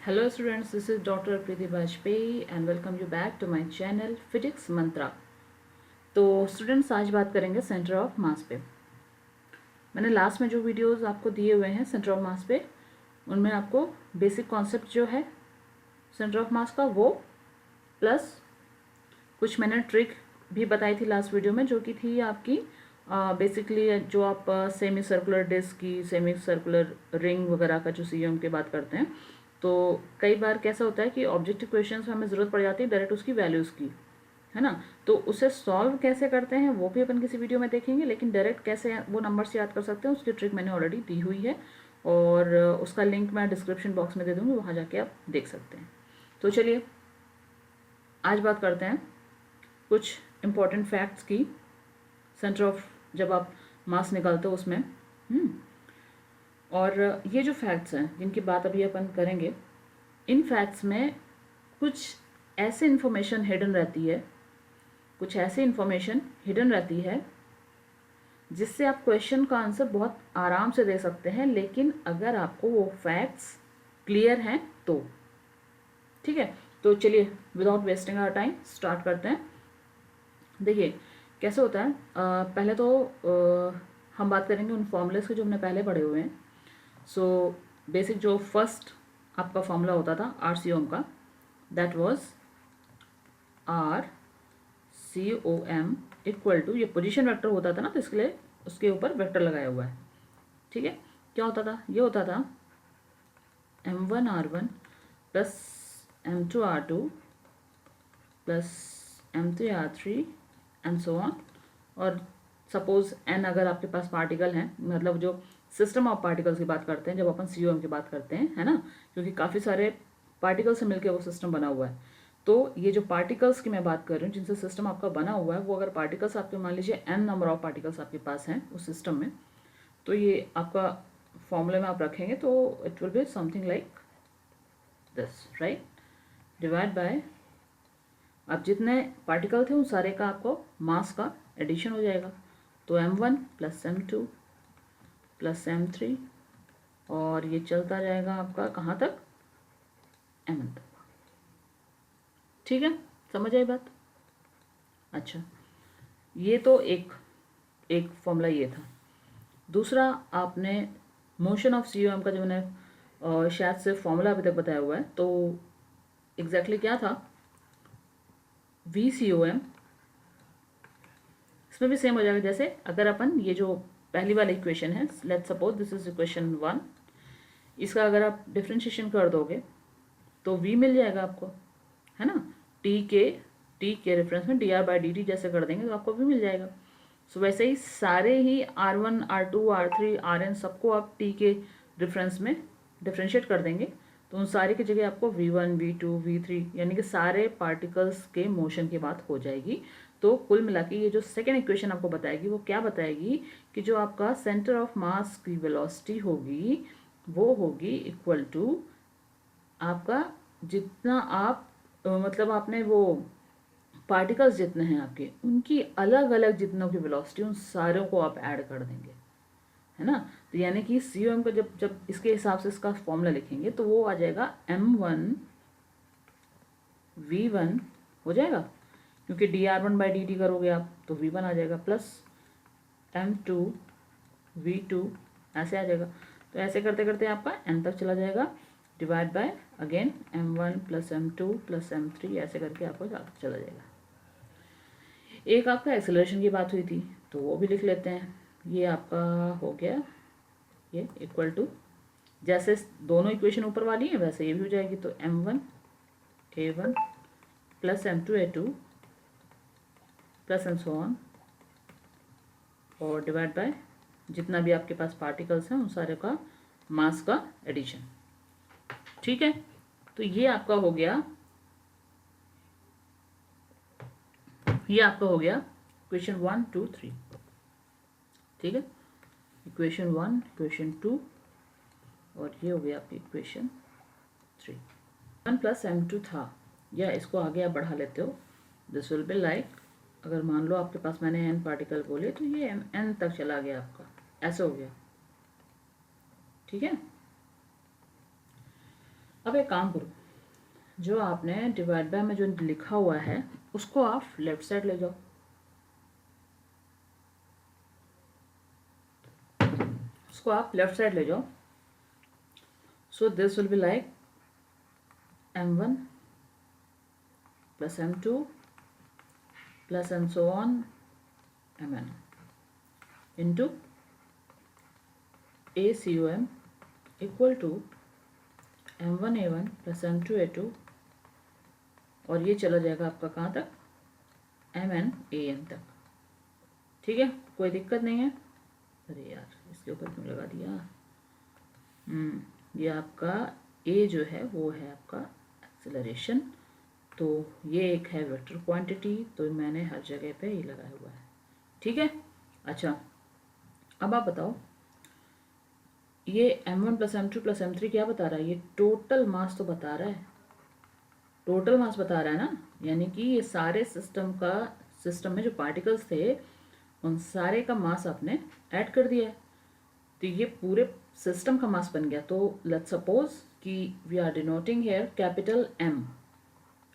Hello students, this is Dr. Preeti Bajpayee and welcome you back to my channel Physics Mantra। तो students आज बात करेंगे centre of मास पे। मैंने last में जो वीडियोस आपको दिए हुए हैं सेंटर ऑफ मास पे, उनमें आपको बेसिक कॉन्सेप्ट जो है सेंटर ऑफ मास का वो प्लस कुछ मैंने ट्रिक भी बताई थी लास्ट वीडियो में, जो कि थी आपकी बेसिकली जो आप सेमी सर्कुलर डिस्क की, सेमी सर्कुलर रिंग वगैरह का जो सीएम की बात करते हैं। तो कई बार कैसा होता है कि ऑब्जेक्टिव क्वेश्चंस में हमें ज़रूरत पड़ जाती है डायरेक्ट उसकी वैल्यूज़ की, है ना। तो उसे सॉल्व कैसे करते हैं वो भी अपन किसी वीडियो में देखेंगे, लेकिन डायरेक्ट कैसे वो नंबर्स याद कर सकते हैं उसकी ट्रिक मैंने ऑलरेडी दी हुई है और उसका लिंक मैं डिस्क्रिप्शन बॉक्स में दे दूँगी, वहाँ जाके आप देख सकते हैं। तो चलिए आज बात करते हैं कुछ इम्पॉर्टेंट फैक्ट्स की सेंटर ऑफ जब आप मास निकालते हो उसमें। और ये जो फैक्ट्स हैं जिनकी बात अभी अपन करेंगे, इन फैक्ट्स में कुछ ऐसे इन्फॉर्मेशन हिडन रहती है, कुछ ऐसी इन्फॉर्मेशन हिडन रहती है जिससे आप क्वेश्चन का आंसर बहुत आराम से दे सकते हैं, लेकिन अगर आपको वो फैक्ट्स क्लियर हैं तो। ठीक है, तो चलिए without wasting our time start करते हैं। देखिए कैसे होता है, पहले तो हम बात करेंगे उन फॉर्मूलेस के जो हमने पहले पढ़े हुए हैं। सो बेसिक जो फर्स्ट आपका फॉर्मूला होता था RCOM का, that was RCOM equal to, ये पोजीशन वेक्टर होता था ना, तो इसके लिए उसके ऊपर वेक्टर लगाया हुआ है। ठीक है, क्या होता था, ये होता था M1R1 plus M2R2 plus M3R3 and so on. और सपोज n अगर आपके पास पार्टिकल हैं, मतलब जो सिस्टम ऑफ पार्टिकल्स की बात करते हैं जब अपन COM की बात करते हैं, है ना, क्योंकि काफ़ी सारे पार्टिकल से मिलकर वो सिस्टम बना हुआ है। तो ये जो पार्टिकल्स की मैं बात कर रही हूँ जिनसे सिस्टम आपका बना हुआ है, वो अगर पार्टिकल्स आपके मान लीजिए n नंबर ऑफ पार्टिकल्स आपके पास हैं उस सिस्टम में, तो ये आपका फॉर्मूले में आप रखेंगे तो it will be something like this, right. Divide by, अब जितने पार्टिकल थे उन सारे का आपको मास का एडिशन हो जाएगा। तो M1 plus M2 plus M3 और ये चलता जाएगा आपका कहाँ तक, Mn तक। ठीक है, समझ आई बात। अच्छा, ये तो एक फॉर्मूला ये था। दूसरा, आपने मोशन ऑफ COM का जो मैंने शायद से फॉर्मूला अभी तक बताया हुआ है, तो एग्जैक्टली क्या था, VCOM। इसमें भी सेम हो जाएगा, जैसे अगर अपन ये जो पहली वाली इक्वेशन है, let's suppose this is equation 1, इसका अगर आप डिफ्रेंशिएशन कर दोगे तो V मिल जाएगा आपको, है ना। टी के रेफरेंस में dr/dt जैसे कर देंगे तो आपको V मिल जाएगा। सो वैसे ही सारे ही R1 R2 R3 Rn सबको आप T के रेफरेंस में डिफ्रेंशिएट कर देंगे तो उन सारे की जगह आपको V1 V2 V3 यानी कि सारे पार्टिकल्स के मोशन की बात हो जाएगी। तो कुल मिला के ये जो सेकेंड इक्वेशन आपको बताएगी वो क्या बताएगी कि जो आपका सेंटर ऑफ मास की वेलोसिटी होगी वो होगी इक्वल टू आपका जितना आप मतलब आपने वो पार्टिकल्स जितने हैं आपके उनकी अलग अलग जितनों की वेलोसिटी उन सारों को आप ऐड कर देंगे, है ना। तो यानी कि COM को जब जब इसके हिसाब से इसका फॉर्मूला लिखेंगे तो वो आ जाएगा M1 V1 हो जाएगा, क्योंकि dr1/dt करोगे आप तो V1 आ जाएगा, प्लस M2 V2 ऐसे आ जाएगा। तो ऐसे करते करते आपका n तक चला जाएगा, divide by again M1 plus M2 plus M3 ऐसे करके आपको चला जाएगा। एक आपका एक्सेलरेशन की बात हुई थी तो वो भी लिख लेते हैं। ये आपका हो गया, ये इक्वल टू, जैसे दोनों इक्वेशन ऊपर वाली है वैसे ये भी हो जाएगी, तो M1 A1 plus M2 A2 plus and so on और डिवाइड बाय जितना भी आपके पास पार्टिकल्स हैं उन सारे का मास का एडिशन। ठीक है, तो ये आपका हो गया, ये आपका हो गया इक्वेशन 1 2 3। ठीक है, इक्वेशन 1 इक्वेशन 2 और ये हो गया आपकी इक्वेशन 3। 1 प्लस M2 था, या इसको आगे आप बढ़ा लेते हो, दिस विल बी लाइक, अगर मान लो आपके पास मैंने n पार्टिकल बोले तो ये n तक चला गया आपका, ऐसा हो गया। ठीक है, अब एक काम करो, जो आपने डिवाइड बाय में जो लिखा हुआ है उसको आप लेफ्ट साइड ले जाओ, उसको आप लेफ्ट साइड ले जाओ. So this will be like m1 plus m2 plus and so on mn into ACOM equal to m1a1 plus m2a2, और ये चला जाएगा आपका कहाँ तक, mnan तक. ठीक है, कोई दिक्कत नहीं है. अरे यार इसके ऊपर क्यों लगा दिया. ये आपका A जो है वो है आपका एक्सेलरेशन, तो ये एक है वेक्टर क्वांटिटी, तो मैंने हर जगह पे ये लगाया हुआ है. ठीक है. अच्छा, अब आप बताओ ये m1 plus m2 plus m3 क्या बता रहा है, ये टोटल मास तो बता रहा है, टोटल मास बता रहा है ना. यानी कि ये सारे सिस्टम में जो पार्टिकल्स थे उन सारे का मास आपने ऐड कर दिया है, तो ये पूरे सिस्टम का मास बन गया. तो लेट्स सपोज कि we are denoting here capital M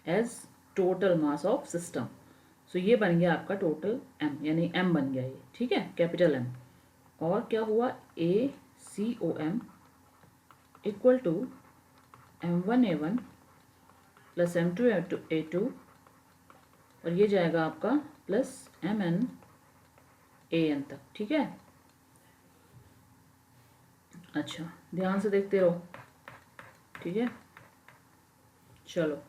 as total mass of system. So ये बन गया आपका टोटल M, यानी M बन गया ये. ठीक है, कैपिटल M. और क्या हुआ, ACOM equal to m1a1 plus m2a2, और ये जाएगा आपका प्लस mnan तक. ठीक है. अच्छा, ध्यान से देखते रहो. ठीक है, चलो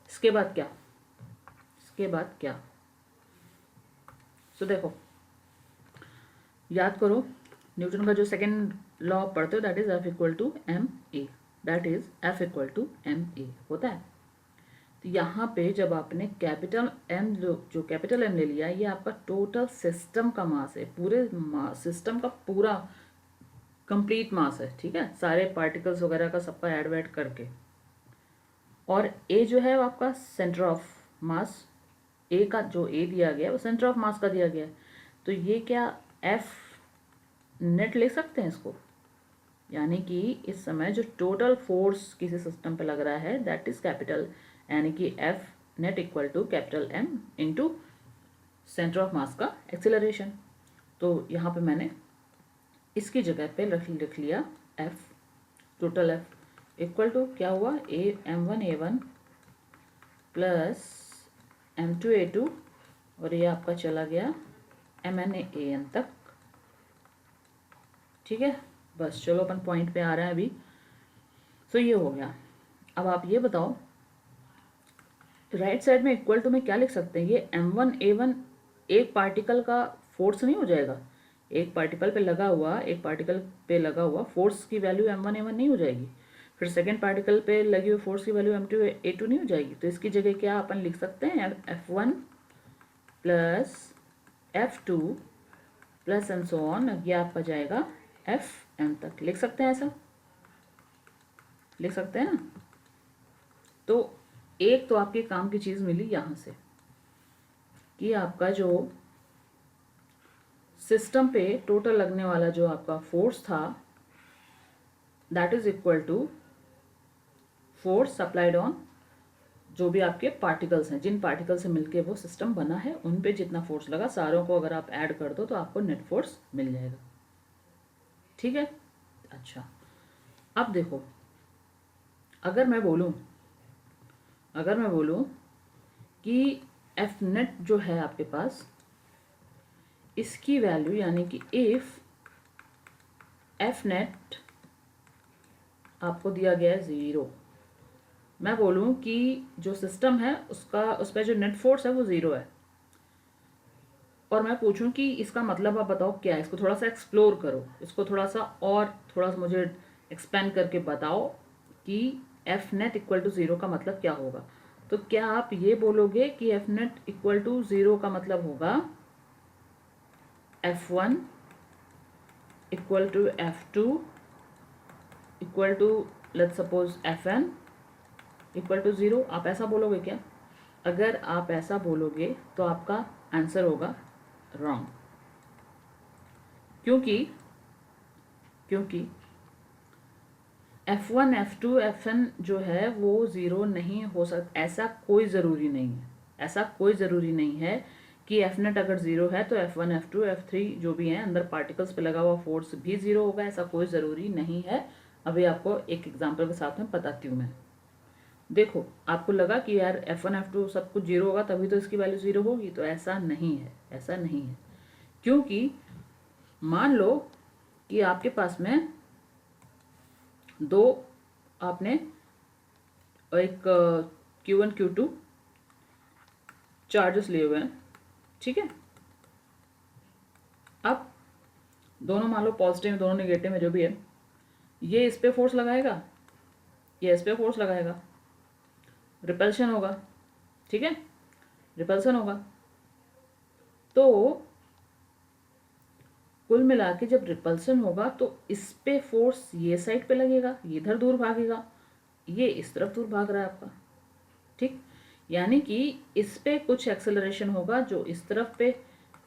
इसके बाद क्या, इसके बाद क्या. सो देखो, याद करो न्यूटन का जो सेकेंड लॉ पढ़ते हो, that is F equal to M A, that is F equal to M A होता है. तो यहाँ पे जब आपने कैपिटल M जो कैपिटल M ले लिया, ये आपका टोटल सिस्टम का मास है, पूरे सिस्टम का पूरा कंप्लीट मास है. ठीक है, सारे पार्टिकल्स वगैरह का सबका ऐड वैड करके. और A जो है वो आपका सेंटर ऑफ मास, A का जो A दिया गया है वो सेंटर ऑफ मास का दिया गया है. तो ये क्या F नेट ले सकते हैं इसको, यानी कि इस समय जो टोटल फोर्स किसी सिस्टम पे लग रहा है दैट इज कैपिटल, यानी कि F net equal to capital M into centre of mass का एक्सेलरेशन. तो यहाँ पे मैंने इसकी जगह पे लिख लिया F, total F equal to क्या हुआ, m1a1 प्लस m2a2, और ये आपका चला गया mnan तक. ठीक है, बस चलो अपन पॉइंट पे आ रहे हैं अभी. सो ये हो गया. अब आप ये बताओ राइट साइड में इक्वल टू में क्या लिख सकते हैं, ये m1a1 एक पार्टिकल का फोर्स नहीं हो जाएगा, एक पार्टिकल पे लगा हुआ फोर्स की वैल्यू m1a1 नहीं हो जाएगी, फिर सेकेंड पार्टिकल पे लगी हुई फोर्स की वैल्यू m2a2 नहीं हो जाएगी. तो इसकी जगह क्या अपन लिख सकते हैं, F1 plus F2 plus and so on, ये आपका जाएगा Fm तक. लिख सकते हैं, ऐसा लिख सकते हैं ना. तो एक तो आपके काम की चीज़ मिली यहाँ से कि आपका जो सिस्टम पे टोटल लगने वाला जो आपका फोर्स था that is equal to force supplied on जो भी आपके पार्टिकल्स हैं, जिन पार्टिकल से मिलके वो सिस्टम बना है उन पे जितना फोर्स लगा सारों को अगर आप ऐड कर दो तो आपको नेट फोर्स मिल जाएगा. ठीक है. अच्छा, अब देखो, अगर मैं बोलूं कि F नेट जो है आपके पास, इसकी वैल्यू यानी कि इफ F नेट आपको दिया गया है 0, मैं बोलूं कि जो सिस्टम है उस पर जो नेट फोर्स है वो 0 है, और मैं पूछूं कि इसका मतलब आप बताओ क्या है, इसको थोड़ा सा एक्सप्लोर करो, इसको थोड़ा सा मुझे एक्सपेंड करके बताओ कि F नेट इक्वल टू 0 का मतलब क्या होगा. तो क्या आप ये बोलोगे कि F नेट इक्वल टू 0 का मतलब होगा F1 equal to F2 equal to let's suppose Fn equal to 0, आप ऐसा बोलोगे क्या? अगर आप ऐसा बोलोगे तो आपका आंसर होगा रॉन्ग. क्योंकि F1 F2 Fn जो है वो ज़ीरो नहीं हो सकता, ऐसा कोई ज़रूरी नहीं है। ऐसा कोई ज़रूरी नहीं है कि एफ नेट अगर ज़ीरो है तो F1 F2 F3 जो भी हैं अंदर पार्टिकल्स पे लगा हुआ फोर्स भी ज़ीरो होगा, ऐसा कोई ज़रूरी नहीं है। अभी आपको एक एग्जांपल के साथ में बताती हूँ मैं। देखो, आपको लगा कि यार F1 F2 सब कुछ जीरो होगा तभी तो इसकी वैल्यू ज़ीरो होगी, तो ऐसा नहीं है, ऐसा नहीं है। क्योंकि मान लो कि आपके पास में दो, आपने एक Q1 Q2 चार्जेस लिए हुए हैं, ठीक है। अब दोनों मान लो पॉजिटिव में, दोनों नेगेटिव में, जो भी है, ये इस पे फोर्स लगाएगा, ये इस पे फोर्स लगाएगा, रिपल्शन होगा, ठीक है, रिपल्सन होगा। तो कुल मिला के जब रिपल्सन होगा तो इस पे फोर्स ये साइड पे लगेगा, ये इधर दूर भागेगा, ये इस तरफ दूर भाग रहा है आपका, ठीक। यानी कि इस पे कुछ एक्सेलरेशन होगा जो इस तरफ पे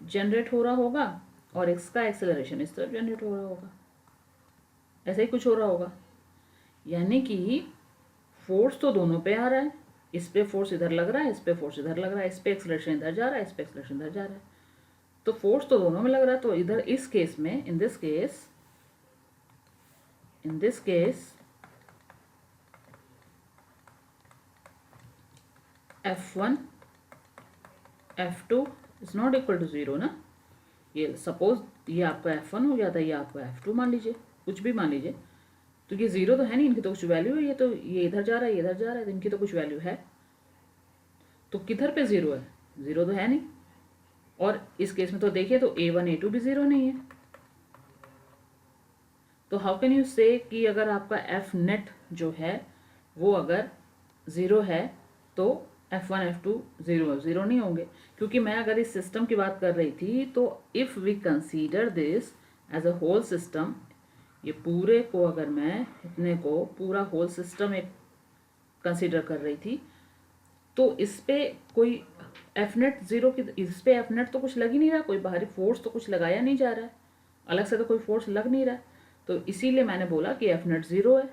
जनरेट हो रहा होगा और इसका एक्सेलरेशन इस तरफ जनरेट हो रहा होगा, ऐसा ही कुछ हो रहा होगा। यानी कि फोर्स तो दोनों पे आ रहा है, इस पे फोर्स इधर लग रहा है, इस पे फोर्स इधर लग रहा है, इस पे एक्सेलरेशन इधर जा रहा है, इस पे एक्सेलरेशन इधर जा रहा है, तो फोर्स तो दोनों में लग रहा है। तो इधर इस केस में, in this case F1 F2 is not equal to zero ना। ये सपोज ये आपका F1 हो गया था, ये आपका F2 मान लीजिए, कुछ भी मान लीजिए, तो ये ज़ीरो तो है नहीं, इनकी तो कुछ वैल्यू है, ये तो ये इधर जा रहा है, ये इधर जा रहा है, तो इनकी तो कुछ वैल्यू है। तो किधर पे ज़ीरो है? ज़ीरो तो है नहीं। और इस केस में तो देखिए तो A1 A2 भी ज़ीरो नहीं है। तो हाउ कैन यू से कि अगर आपका F नेट जो है वो अगर ज़ीरो है तो F1 F2 ज़ीरो नहीं होंगे। क्योंकि मैं अगर इस सिस्टम की बात कर रही थी तो if we consider this as a whole system, ये पूरे को अगर मैं इतने को पूरा होल सिस्टम एक कंसीडर कर रही थी तो इस पे कोई एफ नेट ज़ीरो की, इस पे एफ नेट तो कुछ लग ही नहीं रहा, कोई बाहरी फोर्स तो कुछ लगाया नहीं जा रहा है, अलग से तो कोई फोर्स लग नहीं रहा है, तो इसीलिए मैंने बोला कि एफ नेट ज़ीरो है।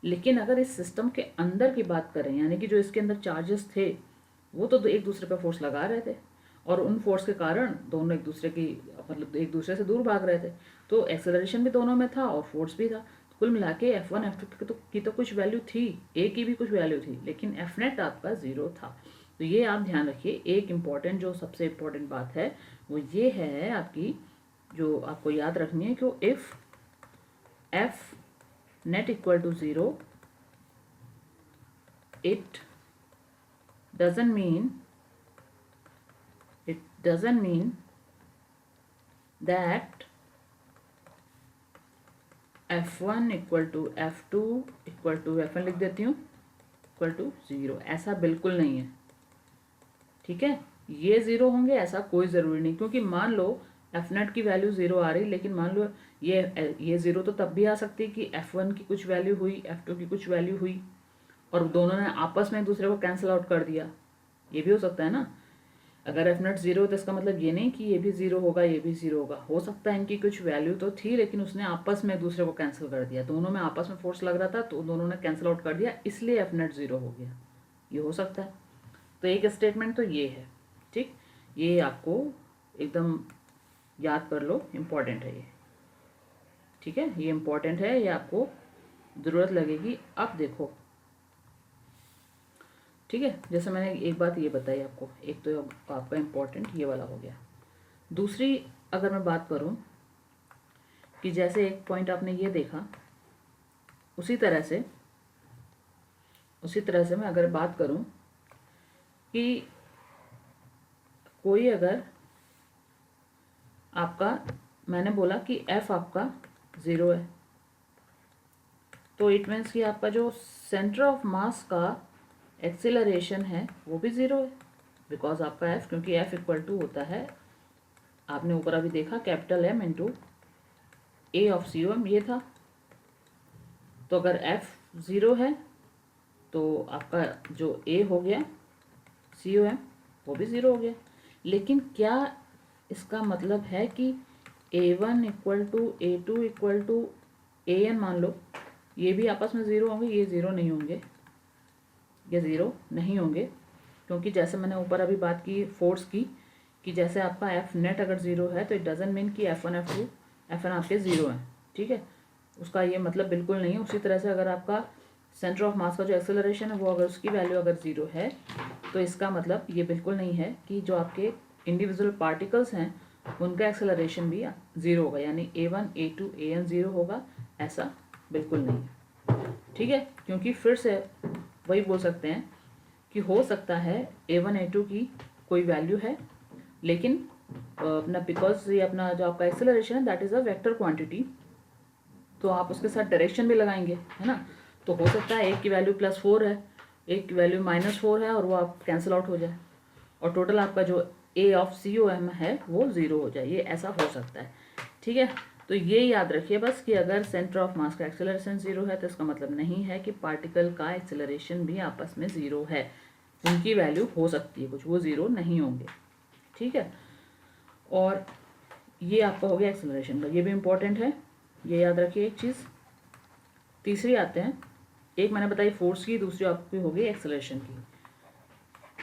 लेकिन अगर इस सिस्टम के अंदर की बात करें, यानी कि जो इसके अंदर चार्जेस थे वो तो एक दूसरे पर फोर्स लगा रहे थे और उन फोर्स के कारण दोनों एक दूसरे की, मतलब एक दूसरे से दूर भाग रहे थे, तो एक्सेलरेशन भी दोनों में था और फोर्स भी था। कुल मिला के F1 F2 की तो कुछ वैल्यू थी, ए की भी कुछ वैल्यू थी, लेकिन एफ नेट आपका ज़ीरो था। तो ये आप ध्यान रखिए। एक इम्पॉर्टेंट, जो सबसे इम्पॉर्टेंट बात है वो ये है आपकी, जो आपको याद रखनी है कि if F net equal to zero, it doesn't mean that F1 equal to F2 equal to F1 लिख देती हूँ इक्वल टू ज़ीरो, ऐसा बिल्कुल नहीं है, ठीक है। ये ज़ीरो होंगे ऐसा कोई ज़रूरी नहीं, क्योंकि मान लो एफ नेट की वैल्यू ज़ीरो आ रही, लेकिन मान लो ये ज़ीरो तो तब भी आ सकती है कि F1 की कुछ वैल्यू हुई, F2 की कुछ वैल्यू हुई और दोनों ने आपस में एक दूसरे को कैंसिल आउट कर दिया, ये भी हो सकता है ना। अगर एफ नेट ज़ीरो तो इसका मतलब ये नहीं कि ये भी ज़ीरो होगा, ये भी ज़ीरो होगा, हो सकता है इनकी कुछ वैल्यू तो थी लेकिन उसने आपस में एक दूसरे को कैंसिल कर दिया, दोनों में आपस में फोर्स लग रहा था तो दोनों ने कैंसिल आउट कर दिया, इसलिए एफ नेट ज़ीरो हो गया, ये हो सकता है। तो एक स्टेटमेंट तो ये है, ठीक, ये आपको एकदम याद कर लो, इम्पॉर्टेंट है ये, ठीक है, ये इम्पॉर्टेंट है, ये आपको ज़रूरत लगेगी। अब देखो, ठीक है, जैसे मैंने एक बात ये बताई आपको, एक तो आपका इम्पोर्टेंट ये वाला हो गया। दूसरी अगर मैं बात करूं कि जैसे एक पॉइंट आपने ये देखा, उसी तरह से मैं अगर बात करूं कि कोई अगर आपका, मैंने बोला कि F आपका ज़ीरो है, तो इट मीन्स कि आपका जो सेंटर ऑफ मास का एक्सेलरेशन है वो भी ज़ीरो है, बिकॉज आपका F, क्योंकि F इक्वल टू होता है, आपने ऊपर अभी देखा, capital M into A of COM, ये था। तो अगर F ज़ीरो है तो आपका जो A हो गया COM वो भी ज़ीरो हो गया। लेकिन क्या इसका मतलब है कि A1 equal to A2 equal to AN मान लो, ये भी आपस में ज़ीरो होंगे, ये ज़ीरो नहीं होंगे, ये ज़ीरो नहीं होंगे, क्योंकि जैसे मैंने ऊपर अभी बात की फोर्स की कि जैसे आपका एफ नेट अगर ज़ीरो है तो इट डजंट मीन कि F1 F2 F1 आपके ज़ीरो हैं, ठीक है, उसका ये मतलब बिल्कुल नहीं है। उसी तरह से अगर आपका सेंटर ऑफ मास का जो एक्सेलरेशन है वो अगर उसकी वैल्यू अगर ज़ीरो है तो इसका मतलब ये बिल्कुल नहीं है कि जो आपके इंडिविजुअल पार्टिकल्स हैं उनका एक्सेलरेशन भी ज़ीरो होगा, यानी A1 A2 AN ज़ीरो होगा, ऐसा बिल्कुल नहीं है, ठीक है। क्योंकि फिर से वही बोल सकते हैं कि हो सकता है A1 A2 की कोई वैल्यू है, लेकिन अपना बिकॉज ये अपना जो आपका एक्सेलरेशन है that is a vector quantity, तो आप उसके साथ डायरेक्शन भी लगाएंगे, है ना। तो हो सकता है एक की वैल्यू +4 है, एक की वैल्यू -4 है और वो आप कैंसिल आउट हो जाए और टोटल आपका जो A ऑफ COM है वो ज़ीरो हो जाए, ये ऐसा हो सकता है, ठीक है। तो ये याद रखिए बस कि अगर सेंटर ऑफ मास का एक्सेलरेशन ज़ीरो है तो इसका मतलब नहीं है कि पार्टिकल का एक्सेलरेशन भी आपस में ज़ीरो है, उनकी वैल्यू हो सकती है कुछ, वो ज़ीरो नहीं होंगे, ठीक है। और ये आपका हो गया एक्सेलरेशन का, ये भी इम्पोर्टेंट है, ये याद रखिए एक चीज़। तीसरी आते हैं, एक मैंने बताई फोर्स की, दूसरी आपकी हो गई एक्सेलरेशन की।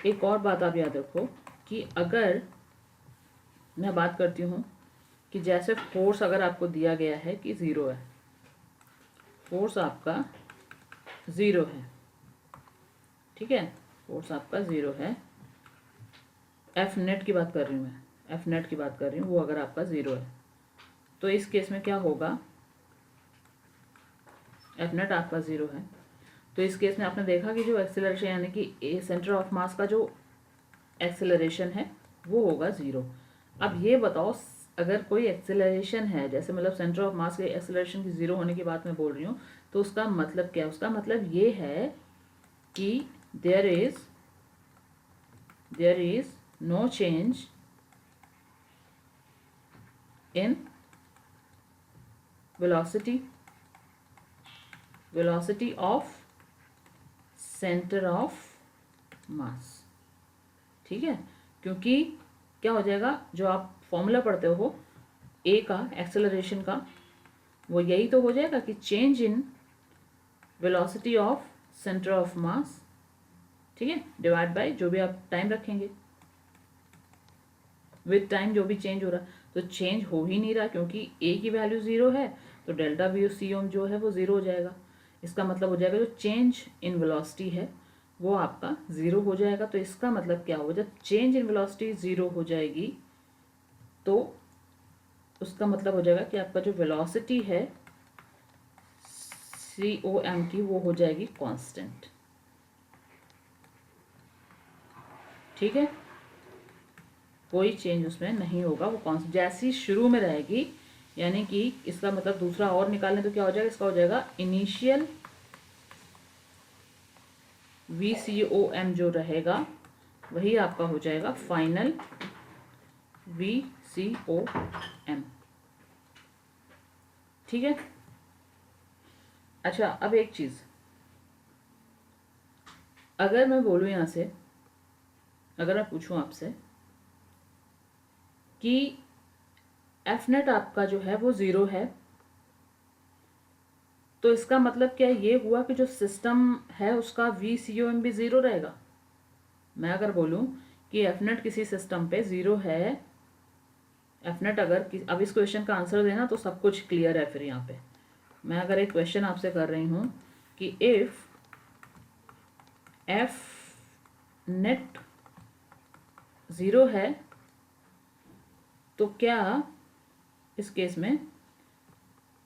एक और बात आप याद रखो कि अगर मैं बात करती हूँ कि जैसे फोर्स अगर आपको दिया गया है कि ज़ीरो है, फोर्स आपका ज़ीरो है, ठीक है, फोर्स आपका ज़ीरो है, एफ नेट की बात कर रही हूँ मैं, एफ नेट की बात कर रही हूँ, वो अगर आपका ज़ीरो है तो इस केस में क्या होगा, एफ नेट आपका ज़ीरो है तो इस केस में आपने देखा कि जो एक्सेलरेशन यानी कि ए सेंटर ऑफ मास का जो एक्सेलरेशन है वो होगा ज़ीरो। अब ये बताओ अगर कोई एक्सेलरेशन है, जैसे मतलब सेंटर ऑफ मास के एक्सेलरेशन की ज़ीरो होने की बात मैं बोल रही हूँ, तो उसका मतलब क्या है, उसका मतलब ये है कि there is no change in velocity of centre of mass, ठीक है। क्योंकि क्या हो जाएगा, जो आप फॉर्मूला पढ़ते हो ए का एक्सेलरेशन का, वो यही तो हो जाएगा कि change in velocity of centre of mass, ठीक है, डिवाइड बाय जो भी आप टाइम रखेंगे, विद टाइम जो भी चेंज हो रहा, तो चेंज हो ही नहीं रहा क्योंकि ए की वैल्यू ज़ीरो है, तो डेल्टा वी सी ओम जो है वो ज़ीरो हो जाएगा। इसका मतलब हो जाएगा जो चेंज इन वेलोसिटी है वो आपका ज़ीरो हो जाएगा। तो इसका मतलब क्या होगा, जब चेंज इन वेलोसिटी ज़ीरो हो जाएगी तो उसका मतलब हो जाएगा कि आपका जो वेलोसिटी है COM की वो हो जाएगी कांस्टेंट, ठीक है, कोई चेंज उसमें नहीं होगा, वो कांस्टेंट जैसी शुरू में रहेगी। यानी कि इसका मतलब दूसरा और निकालने तो क्या हो जाएगा, इसका हो जाएगा इनिशियल VCOM जो रहेगा वही आपका हो जाएगा फाइनल VCOM, ठीक है। अच्छा, अब एक चीज़ अगर मैं बोलूँ यहाँ से, अगर मैं पूछूँ आपसे कि एफ नेट आपका जो है वो ज़ीरो है, तो इसका मतलब क्या ये हुआ कि जो सिस्टम है उसका VCOM भी ज़ीरो रहेगा। मैं अगर बोलूँ कि एफ नेट किसी सिस्टम पे ज़ीरो है, एफ नेट अगर अब इस क्वेश्चन का आंसर देना तो सब कुछ क्लियर है। फिर यहाँ पे मैं अगर एक क्वेश्चन आपसे कर रही हूँ कि इफ़ एफ नेट ज़ीरो है तो क्या इस केस में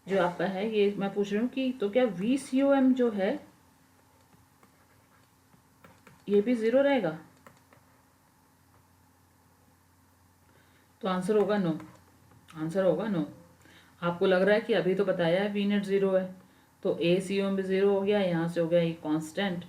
जो आपका है, ये मैं पूछ रही हूँ कि तो क्या VCOM जो है ये भी ज़ीरो रहेगा, तो आंसर होगा नो, आंसर होगा नो। आपको लग रहा है कि अभी तो बताया है वी नेट ज़ीरो है तो ACOM भी ज़ीरो हो गया, यहाँ से हो गया ये कांस्टेंट।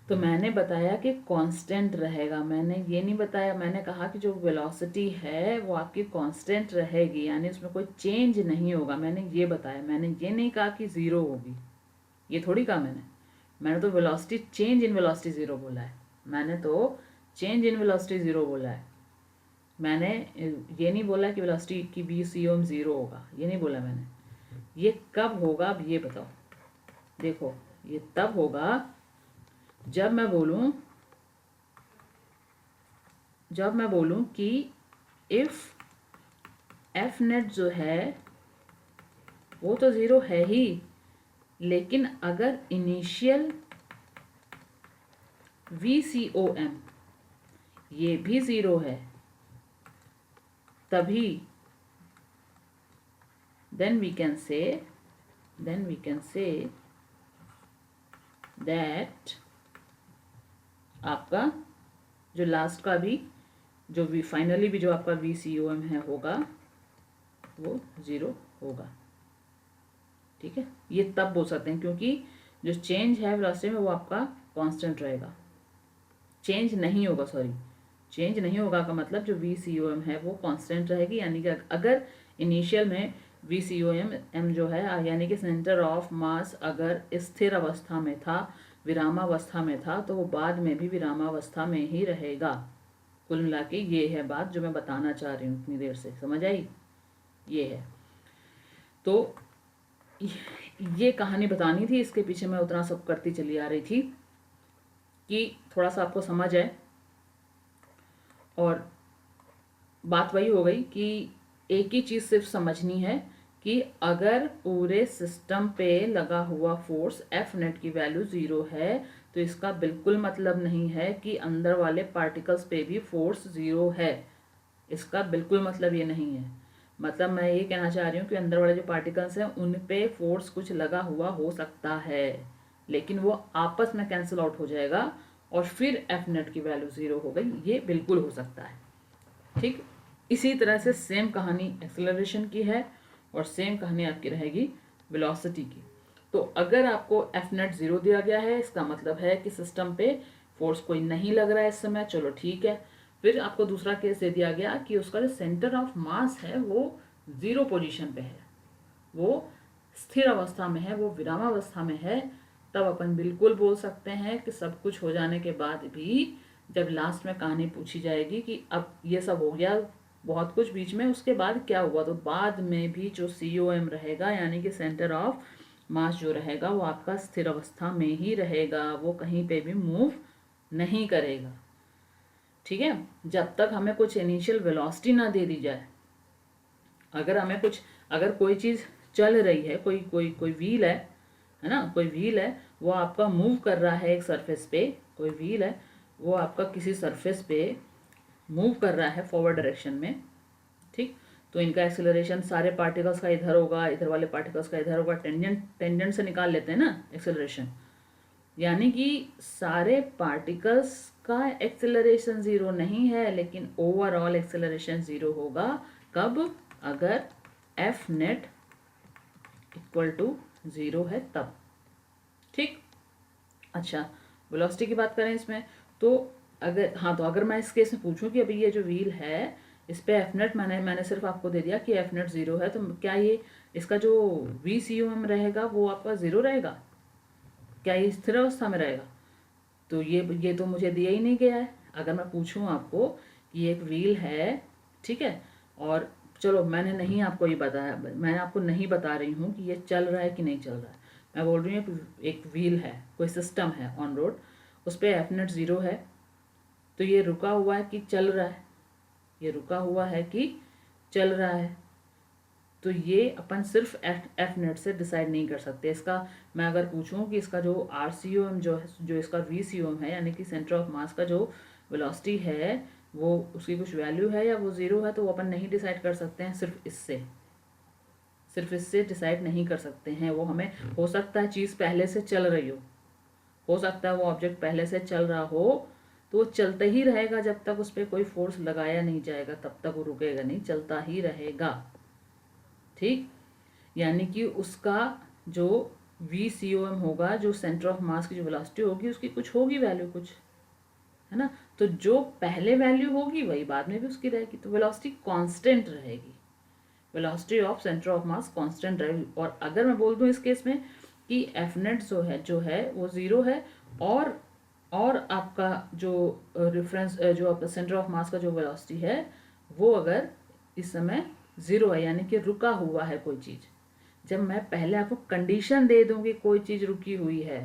तो मैंने बताया कि कांस्टेंट रहेगा, मैंने ये नहीं बताया, मैंने कहा कि जो वेलोसिटी है वो आपकी कांस्टेंट रहेगी, यानी उसमें कोई चेंज नहीं होगा, मैंने ये बताया। मैंने ये नहीं कहा कि ज़ीरो होगी, ये थोड़ी कहा मैंने तो velocity change in velocity zero बोला है, मैंने तो चेंज इन वेलोसिटी ज़ीरो बोला है। मैंने ये नहीं बोला कि वेलोसिटी की VCOM ज़ीरो होगा, ये नहीं बोला मैंने। ये कब होगा अब ये बताओ, देखो ये तब होगा जब मैं बोलूं कि इफ एफ नेट जो है वो तो ज़ीरो है ही, लेकिन अगर इनिशियल VCOM ये भी ज़ीरो है, तभी then we can say that आपका जो लास्ट का भी जो फाइनली भी जो आपका VCOM है होगा वो ज़ीरो होगा। ठीक है, ये तब बोल सकते हैं क्योंकि जो चेंज है वेलोसिटी में वो आपका कांस्टेंट रहेगा, चेंज नहीं होगा का मतलब जो VCOM है वो कांस्टेंट रहेगी। यानी कि अगर इनिशियल में VCOM जो है यानी कि सेंटर ऑफ मास अगर स्थिर अवस्था में था, विरामावस्था में था, तो वो बाद में भी विरामावस्था में ही रहेगा। कुल मिला के ये है बात जो मैं बताना चाह रही हूँ, इतनी देर से समझ आई, ये है। तो ये कहानी बतानी थी, इसके पीछे मैं उतना सब करती चली आ रही थी कि थोड़ा सा आपको समझ आए। और बात वही हो गई कि एक ही चीज़ सिर्फ समझनी है कि अगर पूरे सिस्टम पे लगा हुआ फोर्स एफ नेट की वैल्यू ज़ीरो है, तो इसका बिल्कुल मतलब नहीं है कि अंदर वाले पार्टिकल्स पे भी फोर्स ज़ीरो है। इसका बिल्कुल मतलब ये नहीं है। मतलब मैं ये कहना चाह रही हूँ कि अंदर वाले जो पार्टिकल्स हैं उन पे फोर्स कुछ लगा हुआ हो सकता है, लेकिन वो आपस में कैंसिल आउट हो जाएगा और फिर एफ नेट की वैल्यू ज़ीरो हो गई, ये बिल्कुल हो सकता है। ठीक, इसी तरह से सेम कहानी एक्सेलरेशन की है और सेम कहानी आपकी रहेगी वेलोसिटी की। तो अगर आपको एफ नेट ज़ीरो दिया गया है, इसका मतलब है कि सिस्टम पे फोर्स कोई नहीं लग रहा है इस समय, चलो ठीक है। फिर आपको दूसरा केस दे दिया गया कि उसका जो सेंटर ऑफ मास है वो ज़ीरो पोजीशन पे है, वो स्थिर अवस्था में है, वो विरामावस्था में है। तब अपन बिल्कुल बोल सकते हैं कि सब कुछ हो जाने के बाद भी जब लास्ट में कहानी पूछी जाएगी कि अब ये सब हो गया बहुत कुछ बीच में, उसके बाद क्या हुआ, तो बाद में भी जो COM रहेगा यानी कि सेंटर ऑफ मास जो रहेगा वो आपका स्थिर अवस्था में ही रहेगा, वो कहीं पे भी मूव नहीं करेगा। ठीक है, जब तक हमें कुछ इनिशियल वेलोसिटी ना दे दी जाए। अगर कोई चीज़ चल रही है, कोई व्हील है ना, कोई व्हील है वो आपका मूव कर रहा है एक सरफेस पे, कोई व्हील है वो आपका किसी सरफेस पे मूव कर रहा है फॉरवर्ड डायरेक्शन में। ठीक, तो इनका एक्सेलरेशन सारे पार्टिकल्स का इधर होगा, इधर वाले पार्टिकल्स का इधर होगा, टेंजेंट से निकाल लेते हैं ना एक्सेलरेशन। यानी कि सारे पार्टिकल्स का एक्सेलरेशन ज़ीरो नहीं है, लेकिन ओवरऑल एक्सेलरेशन ज़ीरो होगा। कब? अगर F net equal to zero है तब। ठीक, अच्छा वेलोसिटी की बात करें इसमें, तो अगर मैं इस केस में पूछूं कि अभी ये जो व्हील है इस पे एफ नेट मैंने सिर्फ आपको दे दिया कि एफ नेट ज़ीरो है, तो क्या ये इसका जो VCOM रहेगा वो आपका ज़ीरो रहेगा? क्या ये स्थिर अवस्था में रहेगा? तो ये तो मुझे दिया ही नहीं गया है। अगर मैं पूछूं आपको कि एक व्हील है, ठीक है, और चलो मैंने नहीं आपको ये बताया, मैं आपको नहीं बता रही हूँ कि ये चल रहा है कि नहीं चल रहा है, मैं बोल रही हूँ एक व्हील है, कोई सिस्टम है ऑन रोड, उस पर एफ नेट ज़ीरो है, तो ये रुका हुआ है कि चल रहा है? ये रुका हुआ है कि चल रहा है? तो ये अपन सिर्फ एफ नेट से डिसाइड नहीं कर सकते। इसका मैं अगर पूछूं कि इसका जो RCOM जो इसका VCOM है यानी कि सेंटर ऑफ मास का जो वेलोसिटी है वो उसकी कुछ वैल्यू है या वो ज़ीरो है, तो वो अपन नहीं डिसाइड कर सकते हैं सिर्फ इससे डिसाइड नहीं कर सकते हैं। वो हमें हो सकता है चीज़ पहले से चल रही हो सकता है वो ऑब्जेक्ट पहले से चल रहा हो, तो वो चलता ही रहेगा जब तक उस पर कोई फोर्स लगाया नहीं जाएगा, तब तक वो रुकेगा नहीं, चलता ही रहेगा। ठीक, यानी कि उसका जो VCOM होगा, जो सेंटर ऑफ मास की जो वेलोसिटी होगी उसकी कुछ होगी वैल्यू, कुछ है ना, तो जो पहले वैल्यू होगी वही बाद में भी उसकी रहेगी, तो वेलोसिटी कांस्टेंट रहेगी, velocity of centre of mass constant रहेगी। और अगर मैं बोल दूं इस केस में कि एफ नेट जो है वो ज़ीरो है और आपका जो रेफरेंस जो आपका सेंटर ऑफ मास का जो वेलोसिटी है वो अगर इस समय ज़ीरो है यानी कि रुका हुआ है कोई चीज़, जब मैं पहले आपको कंडीशन दे दूँ कि कोई चीज़ रुकी हुई है,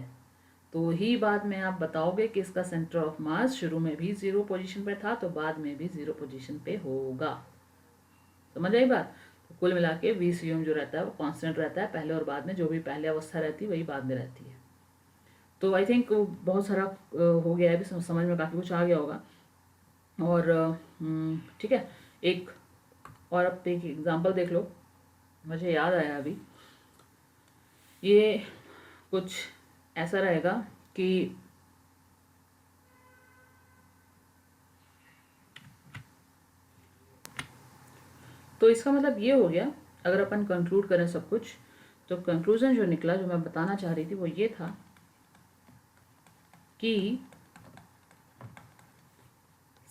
तो ही बाद में आप बताओगे कि इसका सेंटर ऑफ मास शुरू में भी 0 पोजीशन पे था तो बाद में भी 0 पोजीशन पे होगा। समझ आई बात? तो कुल मिला के VCUM जो रहता है वो कांस्टेंट रहता है, पहले और बाद में जो भी पहले अवस्था रहती है वही बाद में रहती है। तो आई थिंक बहुत सारा हो गया है, अभी समझ में काफ़ी कुछ आ गया होगा। और ठीक है, एक और अब एक एग्जांपल देख लो, मुझे याद आया अभी। ये कुछ ऐसा रहेगा कि तो इसका मतलब ये हो गया, अगर अपन कंक्लूड करें सब कुछ, तो कंक्लूजन जो निकला, जो मैं बताना चाह रही थी वो ये था कि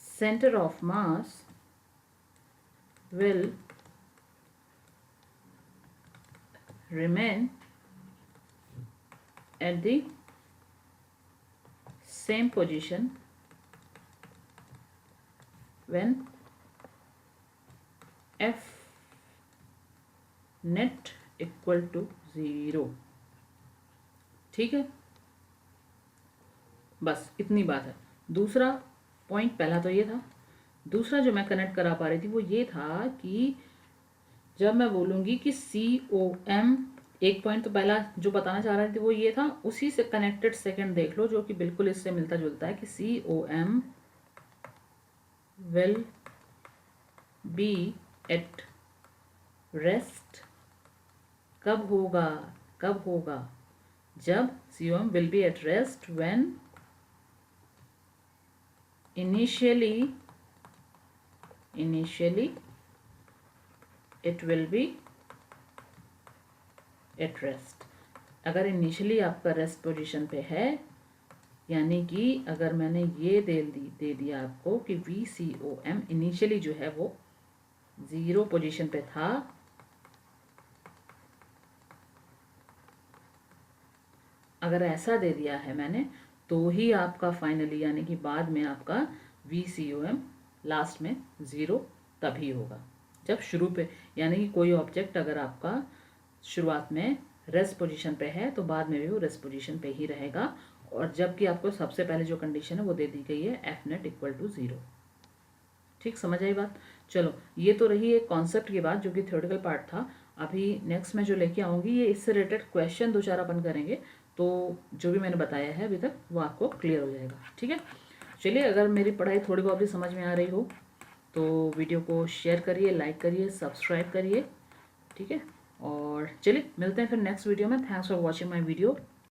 centre of mass will remain at the same position when F net equal to 0। ठीक है, बस इतनी बात है। दूसरा पॉइंट, पहला तो ये था, दूसरा जो मैं कनेक्ट करा पा रही थी वो ये था कि जब मैं बोलूँगी कि COM, एक पॉइंट तो पहला जो बताना चाह रही थी वो ये था, उसी से कनेक्टेड सेकंड देख लो जो कि बिल्कुल इससे मिलता जुलता है कि COM will be at rest. कब होगा? कब होगा? जब COM will be at rest when initially it will be at rest। अगर इनिशियली आपका रेस्ट पोजीशन पे है, यानी कि अगर मैंने ये दे दिया आपको कि VCOM इनिशियली जो है वो 0 पोजीशन पे था, अगर ऐसा दे दिया है मैंने, तो ही आपका फाइनली यानी कि बाद में आपका VCOM लास्ट में 0 तभी होगा जब शुरू पे, यानी कि कोई ऑब्जेक्ट अगर आपका शुरुआत में रेस्ट पोजीशन पे है तो बाद में भी वो रेस्ट पोजीशन पे ही रहेगा, और जबकि आपको सबसे पहले जो कंडीशन है वो दे दी गई है F net इक्वल टू 0। ठीक, समझ आई बात? चलो, ये तो रही एक कॉन्सेप्ट की बात जो कि थ्योरेटिकल पार्ट था। अभी नेक्स्ट मैं जो लेके आऊँगी ये इससे रिलेटेड क्वेश्चन 2-4 अपन करेंगे, तो जो भी मैंने बताया है अभी तक वो आपको क्लियर हो जाएगा। ठीक है, चलिए, अगर मेरी पढ़ाई थोड़ी बहुत भी समझ में आ रही हो तो वीडियो को शेयर करिए, लाइक करिए, सब्सक्राइब करिए। ठीक है, और चलिए मिलते हैं फिर नेक्स्ट वीडियो में। Thanks for watching my video.